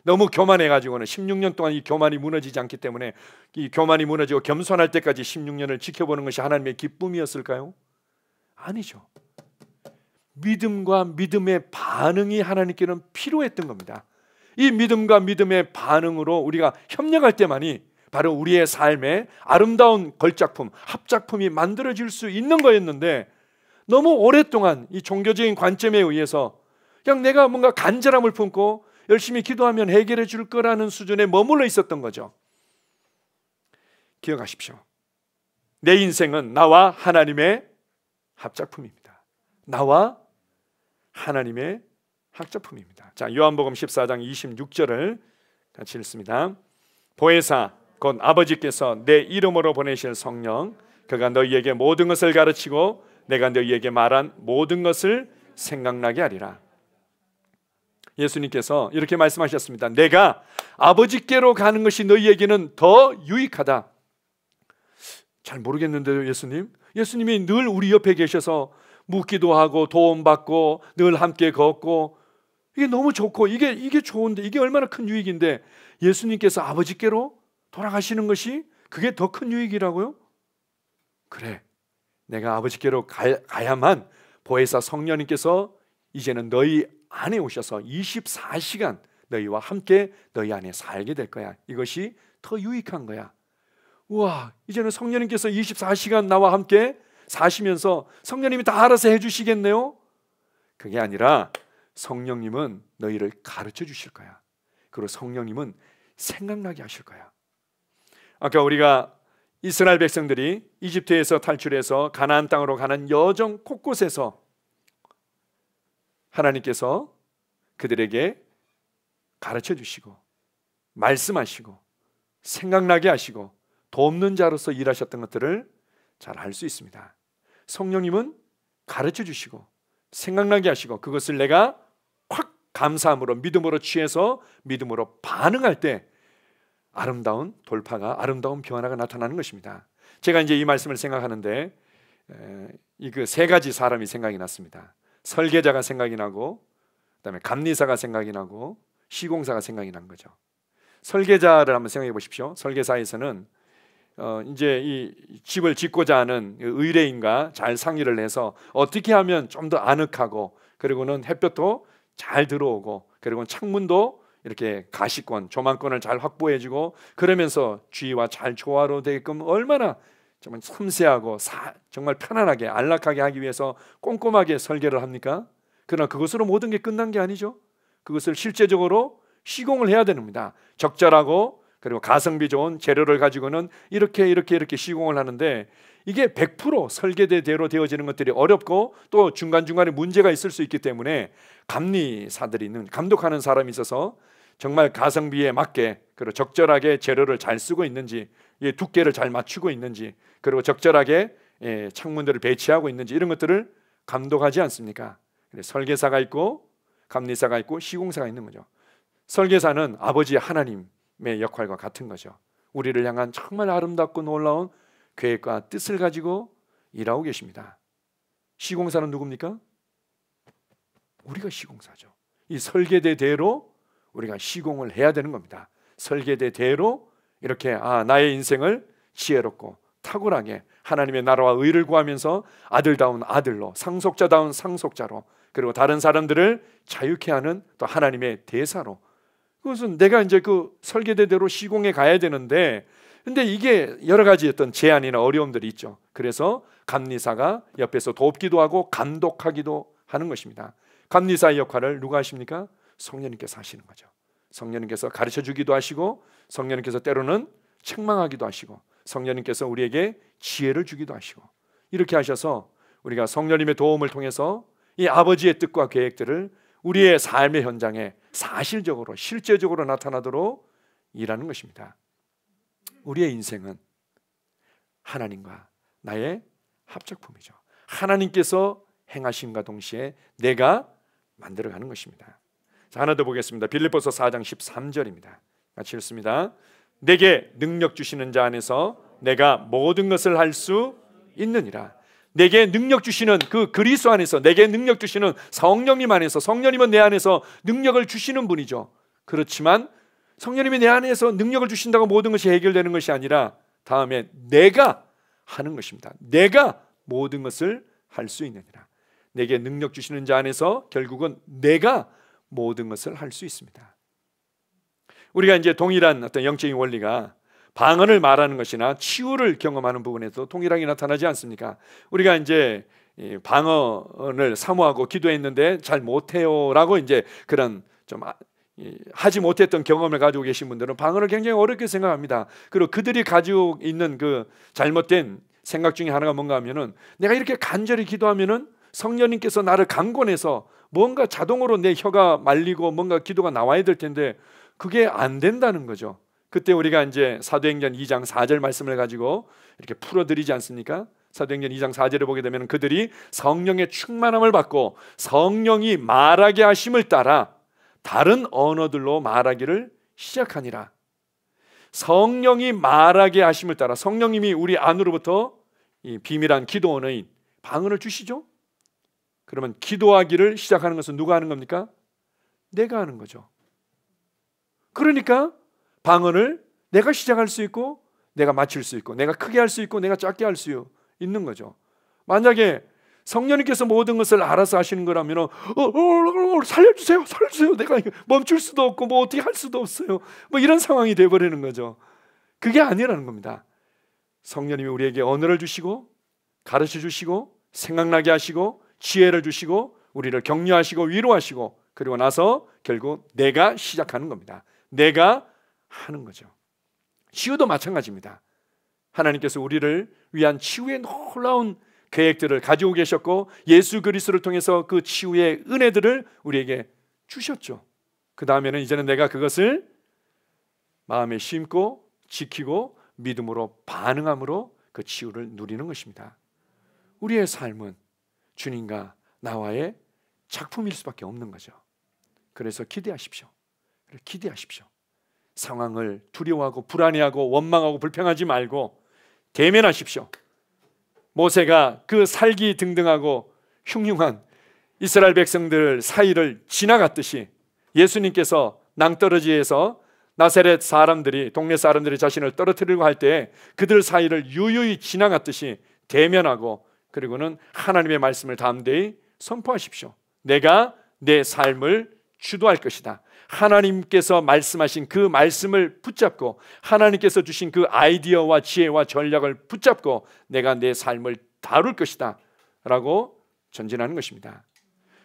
너무 교만해가지고는 16년 동안 이 교만이 무너지지 않기 때문에 이 교만이 무너지고 겸손할 때까지 16년을 지켜보는 것이 하나님의 기쁨이었을까요? 아니죠. 믿음과 믿음의 반응이 하나님께는 필요했던 겁니다. 이 믿음과 믿음의 반응으로 우리가 협력할 때만이 바로 우리의 삶에 아름다운 걸작품, 합작품이 만들어질 수 있는 거였는데, 너무 오랫동안 이 종교적인 관점에 의해서 그냥 내가 뭔가 간절함을 품고 열심히 기도하면 해결해 줄 거라는 수준에 머물러 있었던 거죠. 기억하십시오. 내 인생은 나와 하나님의 합작품입니다. 나와 하나님의 합작품입니다. 자, 요한복음 14장 26절을 같이 읽습니다. 보혜사 곧 아버지께서 내 이름으로 보내실 성령, 그가 너희에게 모든 것을 가르치고 내가 너희에게 말한 모든 것을 생각나게 하리라. 예수님께서 이렇게 말씀하셨습니다. 내가 아버지께로 가는 것이 너희에게는 더 유익하다. 잘 모르겠는데요, 예수님. 예수님이 늘 우리 옆에 계셔서 묻기도 하고 도움받고 늘 함께 걷고, 이게 너무 좋고 이게 좋은데, 이게 얼마나 큰 유익인데 예수님께서 아버지께로 돌아가시는 것이 그게 더 큰 유익이라고요? 그래, 내가 아버지께로 가야만 보혜사 성령님께서 이제는 너희 안에 오셔서 24시간 너희와 함께 너희 안에 살게 될 거야. 이것이 더 유익한 거야. 우와, 이제는 성령님께서 24시간 나와 함께 사시면서 성령님이 다 알아서 해주시겠네요? 그게 아니라 성령님은 너희를 가르쳐 주실 거야. 그리고 성령님은 생각나게 하실 거야. 아까 우리가 이스라엘 백성들이 이집트에서 탈출해서 가나안 땅으로 가는 여정 곳곳에서 하나님께서 그들에게 가르쳐 주시고 말씀하시고 생각나게 하시고 돕는 자로서 일하셨던 것들을 잘 알 수 있습니다. 성령님은 가르쳐 주시고 생각나게 하시고, 그것을 내가 확 감사함으로 믿음으로 취해서 믿음으로 반응할 때 아름다운 돌파가, 아름다운 변화가 나타나는 것입니다. 제가 이제 이 말씀을 생각하는데 이 그 세 가지 사람이 생각이 났습니다. 설계자가 생각이 나고, 그다음에 감리사가 생각이 나고, 시공사가 생각이 난 거죠. 설계자를 한번 생각해 보십시오. 설계사에서는 이제 이 집을 짓고자 하는 의뢰인과 잘 상의를 해서 어떻게 하면 좀 더 아늑하고, 그리고는 햇볕도 잘 들어오고, 그리고 창문도 이렇게 가시권, 조망권을 잘 확보해주고, 그러면서 주위와 잘 조화로되게끔 얼마나 정말 섬세하고 정말 편안하게 안락하게 하기 위해서 꼼꼼하게 설계를 합니까? 그러나 그것으로 모든 게 끝난 게 아니죠. 그것을 실제적으로 시공을 해야 됩니다. 적절하고 그리고 가성비 좋은 재료를 가지고는 이렇게 시공을 하는데, 이게 100% 설계대로 되어지는 것들이 어렵고 또 중간중간에 문제가 있을 수 있기 때문에 감리사들이 있는, 감독하는 사람이 있어서 정말 가성비에 맞게 그리고 적절하게 재료를 잘 쓰고 있는지, 두께를 잘 맞추고 있는지, 그리고 적절하게 창문들을 배치하고 있는지, 이런 것들을 감독하지 않습니까? 설계사가 있고 감리사가 있고 시공사가 있는 거죠. 설계사는 아버지 하나님의 역할과 같은 거죠. 우리를 향한 정말 아름답고 놀라운 계획과 뜻을 가지고 일하고 계십니다. 시공사는 누굽니까? 우리가 시공사죠. 이 설계대대로 우리가 시공을 해야 되는 겁니다. 설계대대로 이렇게 나의 인생을 지혜롭고 탁월하게 하나님의 나라와 의를 구하면서 아들다운 아들로, 상속자다운 상속자로, 그리고 다른 사람들을 자유케 하는 또 하나님의 대사로, 그것은 내가 이제 그 설계대대로 시공해 가야 되는데, 근데 이게 여러 가지 어떤 제한이나 어려움들이 있죠. 그래서 감리사가 옆에서 돕기도 하고 감독하기도 하는 것입니다. 감리사의 역할을 누가 하십니까? 성령님께서 하시는 거죠. 성령님께서 가르쳐 주기도 하시고, 성령님께서 때로는 책망하기도 하시고, 성령님께서 우리에게 지혜를 주기도 하시고, 이렇게 하셔서 우리가 성령님의 도움을 통해서 이 아버지의 뜻과 계획들을 우리의 삶의 현장에 사실적으로 실제적으로 나타나도록 일하는 것입니다. 우리의 인생은 하나님과 나의 합작품이죠. 하나님께서 행하심과 동시에 내가 만들어가는 것입니다. 자, 하나 더 보겠습니다. 빌립보서 4장 13절입니다. 같이 읽습니다. 내게 능력 주시는 자 안에서 내가 모든 것을 할 수 있느니라. 내게 능력 주시는 그 그리스도 안에서, 내게 능력 주시는 성령님 안에서, 성령님은 내 안에서 능력을 주시는 분이죠. 그렇지만 성령님이 내 안에서 능력을 주신다고 모든 것이 해결되는 것이 아니라 다음에 내가 하는 것입니다. 내가 모든 것을 할 수 있느니라. 내게 능력 주시는 자 안에서 결국은 내가 모든 것을 할 수 있습니다. 우리가 이제 동일한 어떤 영적인 원리가 방언을 말하는 것이나 치유를 경험하는 부분에도 동일하게 나타나지 않습니까? 우리가 이제 방언을 사모하고 기도했는데 잘 못해요라고 이제 그런 좀 하지 못했던 경험을 가지고 계신 분들은 방언을 굉장히 어렵게 생각합니다. 그리고 그들이 가지고 있는 그 잘못된 생각 중에 하나가 뭔가 하면은 내가 이렇게 간절히 기도하면은 성령님께서 나를 강권해서 뭔가 자동으로 내 혀가 말리고 뭔가 기도가 나와야 될 텐데 그게 안 된다는 거죠. 그때 우리가 이제 사도행전 2장 4절 말씀을 가지고 이렇게 풀어드리지 않습니까? 사도행전 2장 4절에 보게 되면 그들이 성령의 충만함을 받고 성령이 말하게 하심을 따라 다른 언어들로 말하기를 시작하니라. 성령이 말하게 하심을 따라 성령님이 우리 안으로부터 이 비밀한 기도 언어인 방언을 주시죠. 그러면 기도하기를 시작하는 것은 누가 하는 겁니까? 내가 하는 거죠. 그러니까 방언을 내가 시작할 수 있고 내가 마칠 수 있고 내가 크게 할 수 있고 내가 작게 할 수 있는 거죠. 만약에 성령님께서 모든 것을 알아서 하시는 거라면 살려주세요 내가 멈출 수도 없고 뭐 어떻게 할 수도 없어요 뭐 이런 상황이 되어버리는 거죠. 그게 아니라는 겁니다. 성령님이 우리에게 언어를 주시고 가르쳐 주시고 생각나게 하시고 지혜를 주시고 우리를 격려하시고 위로하시고 그리고 나서 결국 내가 시작하는 겁니다. 내가 하는 거죠. 치유도 마찬가지입니다. 하나님께서 우리를 위한 치유의 놀라운 계획들을 가지고 계셨고 예수 그리스도를 통해서 그 치유의 은혜들을 우리에게 주셨죠. 그 다음에는 이제는 내가 그것을 마음에 심고 지키고 믿음으로 반응함으로 그 치유를 누리는 것입니다. 우리의 삶은 주님과 나와의 작품일 수밖에 없는 거죠. 그래서 기대하십시오. 기대하십시오. 상황을 두려워하고 불안해하고 원망하고 불평하지 말고 대면하십시오. 모세가 그 살기 등등하고 흉흉한 이스라엘 백성들 사이를 지나갔듯이 예수님께서 낭떠러지에서 나사렛 사람들이 동네 사람들이 자신을 떨어뜨리려고 할 때 그들 사이를 유유히 지나갔듯이 대면하고 그리고는 하나님의 말씀을 담대히 선포하십시오. 내가 내 삶을 주도할 것이다. 하나님께서 말씀하신 그 말씀을 붙잡고 하나님께서 주신 그 아이디어와 지혜와 전략을 붙잡고 내가 내 삶을 다룰 것이다 라고 전진하는 것입니다.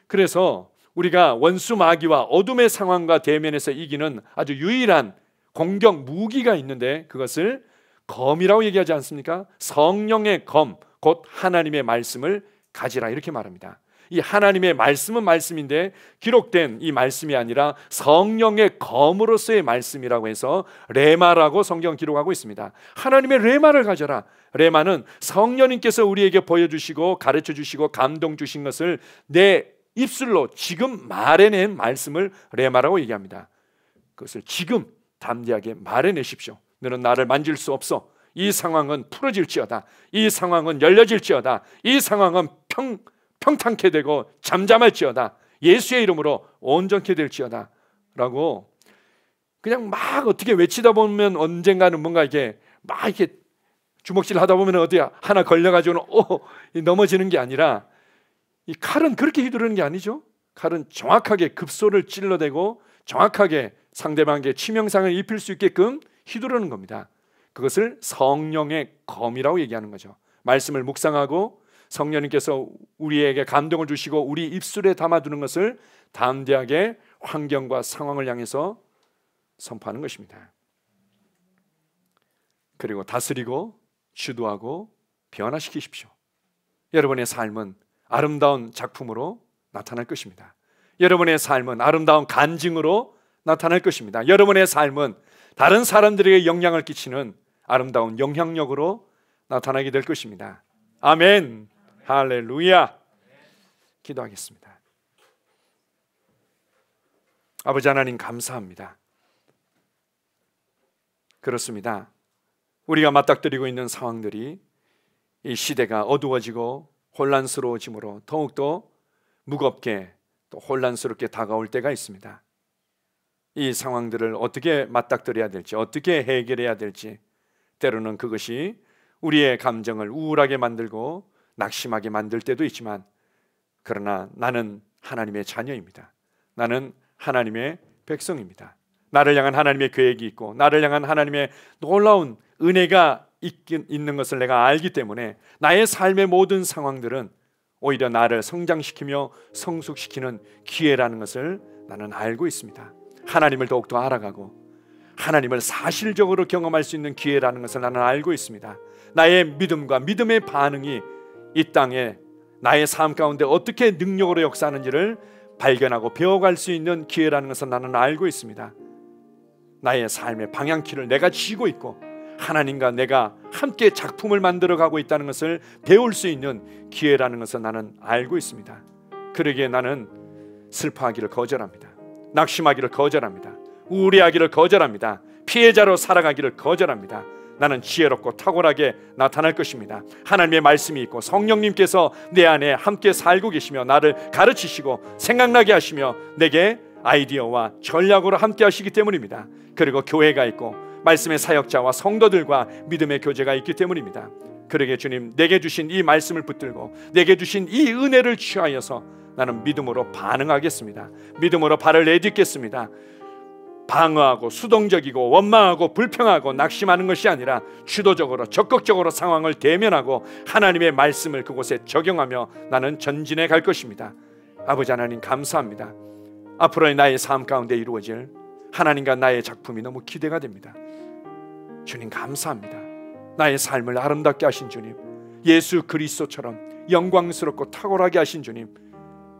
그래서 우리가 원수 마귀와 어둠의 상황과 대면에서 이기는 아주 유일한 공격 무기가 있는데 그것을 검이라고 얘기하지 않습니까? 성령의 검, 곧 하나님의 말씀을 가지라 이렇게 말합니다. 이 하나님의 말씀은 말씀인데 기록된 이 말씀이 아니라 성령의 검으로서의 말씀이라고 해서 레마라고 성경 기록하고 있습니다. 하나님의 레마를 가져라. 레마는 성령님께서 우리에게 보여주시고 가르쳐주시고 감동 주신 것을 내 입술로 지금 말해낸 말씀을 레마라고 얘기합니다. 그것을 지금 담대하게 말해내십시오. 너는 나를 만질 수 없어. 이 상황은 풀어질지어다. 이 상황은 열려질지어다. 이 상황은 평탄케 되고 잠잠할지어다. 예수의 이름으로 온전케 될지어다 라고 그냥 막 어떻게 외치다 보면 언젠가는 뭔가 이렇게 막 이렇게 주먹질 하다 보면 어디 하나 걸려가지고는 넘어지는 게 아니라 이 칼은 그렇게 휘두르는 게 아니죠. 칼은 정확하게 급소를 찔러대고 정확하게 상대방에게 치명상을 입힐 수 있게끔 휘두르는 겁니다. 그것을 성령의 검이라고 얘기하는 거죠. 말씀을 묵상하고 성령님께서 우리에게 감동을 주시고 우리 입술에 담아두는 것을 담대하게 환경과 상황을 향해서 선포하는 것입니다. 그리고 다스리고 주도하고 변화시키십시오. 여러분의 삶은 아름다운 작품으로 나타날 것입니다. 여러분의 삶은 아름다운 간증으로 나타날 것입니다. 여러분의 삶은 다른 사람들에게 영향을 끼치는 아름다운 영향력으로 나타나게 될 것입니다. 아멘. 할렐루야. 기도하겠습니다. 아버지 하나님 감사합니다. 그렇습니다. 우리가 맞닥뜨리고 있는 상황들이 이 시대가 어두워지고 혼란스러워짐으로 더욱더 무겁게 또 혼란스럽게 다가올 때가 있습니다. 이 상황들을 어떻게 맞닥뜨려야 될지, 어떻게 해결해야 될지, 때로는 그것이 우리의 감정을 우울하게 만들고 낙심하게 만들 때도 있지만, 그러나 나는 하나님의 자녀입니다. 나는 하나님의 백성입니다. 나를 향한 하나님의 계획이 있고 나를 향한 하나님의 놀라운 은혜가 있는 것을 내가 알기 때문에 나의 삶의 모든 상황들은 오히려 나를 성장시키며 성숙시키는 기회라는 것을 나는 알고 있습니다. 하나님을 더욱더 알아가고 하나님을 사실적으로 경험할 수 있는 기회라는 것을 나는 알고 있습니다. 나의 믿음과 믿음의 반응이 이 땅에 나의 삶 가운데 어떻게 능력으로 역사하는지를 발견하고 배워갈 수 있는 기회라는 것을 나는 알고 있습니다. 나의 삶의 방향키를 내가 쥐고 있고 하나님과 내가 함께 작품을 만들어가고 있다는 것을 배울 수 있는 기회라는 것을 나는 알고 있습니다. 그러기에 나는 슬퍼하기를 거절합니다. 낙심하기를 거절합니다. 우울해하기를 거절합니다. 피해자로 살아가기를 거절합니다. 나는 지혜롭고 탁월하게 나타날 것입니다. 하나님의 말씀이 있고 성령님께서 내 안에 함께 살고 계시며 나를 가르치시고 생각나게 하시며 내게 아이디어와 전략으로 함께 하시기 때문입니다. 그리고 교회가 있고 말씀의 사역자와 성도들과 믿음의 교제가 있기 때문입니다. 그러기에 주님, 내게 주신 이 말씀을 붙들고 내게 주신 이 은혜를 취하여서 나는 믿음으로 반응하겠습니다. 믿음으로 발을 내딛겠습니다. 방어하고 수동적이고 원망하고 불평하고 낙심하는 것이 아니라 주도적으로 적극적으로 상황을 대면하고 하나님의 말씀을 그곳에 적용하며 나는 전진해 갈 것입니다. 아버지 하나님, 감사합니다. 앞으로의 나의 삶 가운데 이루어질 하나님과 나의 작품이 너무 기대가 됩니다. 주님, 감사합니다. 나의 삶을 아름답게 하신 주님, 예수 그리스도처럼 영광스럽고 탁월하게 하신 주님,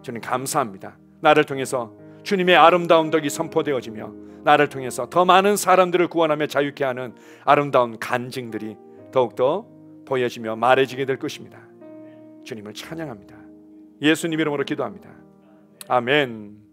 주님 감사합니다. 나를 통해서 주님의 아름다운 덕이 선포되어지며 나를 통해서 더 많은 사람들을 구원하며 자유케 하는 아름다운 간증들이 더욱더 보여지며 말해지게 될 것입니다. 주님을 찬양합니다. 예수님 이름으로 기도합니다. 아멘.